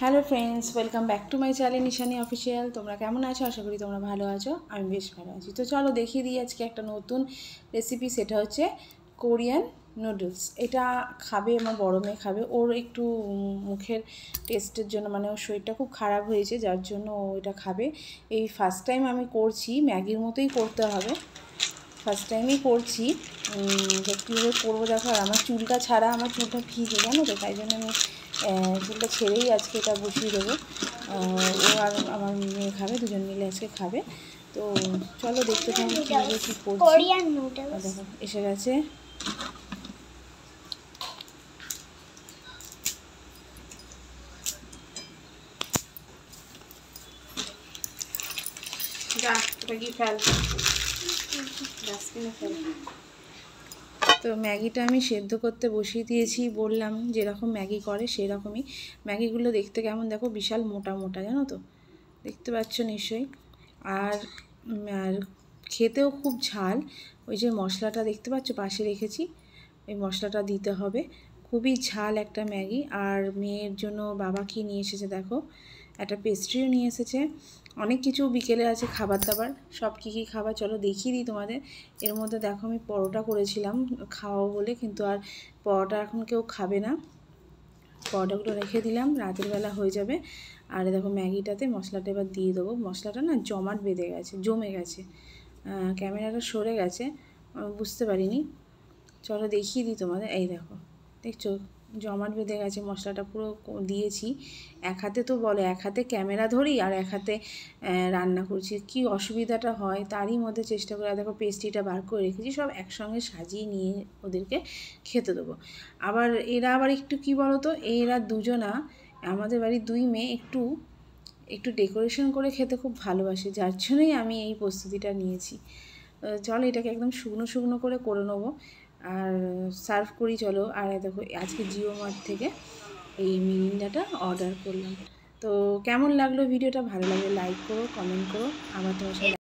Hello friends, welcome back to my channel Nishani official. তোমরা কেমন আছো? আশা করি তোমরা ভালো আছো। আমি বেশ ভালো আছি। তো চলো দেখিয়ে দিই আজকে একটা নতুন রেসিপি। সেটা হচ্ছে কোরিয়ান নুডলস। এটা খাবে আমার বড় মেয়ে খাবে। ওর একটু মুখের টেস্টের জন্য, মানে ওর শরীরটা খুব খারাপ হয়েছে, যার জন্য ও এটা খাবে। এই ফার্স্ট টাইম আমি করছি, ম্যাগির মতোই করতে হবে। ফার্স্ট টাইমই করছি। কীভাবে করবো দেখো। আর আমার চুলটা ছাড়া, আমার চুলটা ভিজে জানো তো, তাই জন্য আমি চুলটা ছেড়েই আজকে এটা বসিয়ে দেবো। ও আর আমার মেয়ে খাবে, দুজন মিলে আজকে খাবে। তো চলো দেখতে থাকো কীভাবে কী করছি। দেখো এসে গেছে। যা এটা কি ফেল, ডাস্টবিনে ফেল। তো ম্যাগিটা আমি সেদ্ধ করতে বসিয়ে দিয়েছি, বললাম যেরকম ম্যাগি করে সেই রকমই। ম্যাগিগুলো দেখতে কেমন দেখো, বিশাল মোটা মোটা, জানো তো, দেখতে পাচ্ছ নিশ্চয়ই। আর খেতেও খুব ঝাল। ওই যে মশলাটা দেখতে পাচ্ছ পাশে রেখেছি, ওই মশলাটা দিতে হবে। খুবই ঝাল একটা ম্যাগি। আর মেয়ের জন্য বাবা কি নিয়ে এসেছে দেখো, একটা পেস্ট্রিও নিয়ে এসেছে। অনেক কিছু বিকেলে আছে খাবার দাবার। সব কী কী খাবার চলো দেখিয়ে দিই তোমাদের। এর মধ্যে দেখো আমি পরোটা করেছিলাম খাওয়াবো বলে, কিন্তু আর পরোটা এখন কেউ খাবে না। পরোটাগুলো রেখে দিলাম, রাতের বেলা হয়ে যাবে। আর দেখো ম্যাগিটাতে মশলাটা এবার দিয়ে দেবো। মশলাটা না জমাট বেঁধে গেছে, জমে গেছে। ক্যামেরাটা সরে গেছে, বুঝতে পারিনি। চলো দেখিয়ে দিই তোমাদের। এই দেখো, দেখছো জমাট বেঁধে গেছে, মশলাটা পুরো দিয়েছি। এক হাতে তো বলে, এক হাতে ক্যামেরা ধরি আর এক হাতে রান্না করছি, কি অসুবিধাটা হয় তারই মধ্যে চেষ্টা করে। দেখো পেস্ট্রিটা বার করে রেখেছি, সব একসঙ্গে সাজিয়ে নিয়ে ওদেরকে খেতে দেবো। আবার এরা আবার একটু কি বলো তো, এরা দুজনা, আমাদের বাড়ির দুই মেয়ে একটু ডেকোরেশন করে খেতে খুব ভালোবাসে, যার জন্যই আমি এই প্রস্তুতিটা নিয়েছি। চলো এটাকে একদম শুকনো শুকনো করে নেবো আর সার্ভ করি চলো। আর দেখো আজকে জিও মার্ট থেকে এই মিরিন্ডাটা অর্ডার করলাম। তো কেমন লাগলো ভিডিওটা? ভালো লাগলে লাইক করো, কমেন্ট করো। আবার তোমার সাথে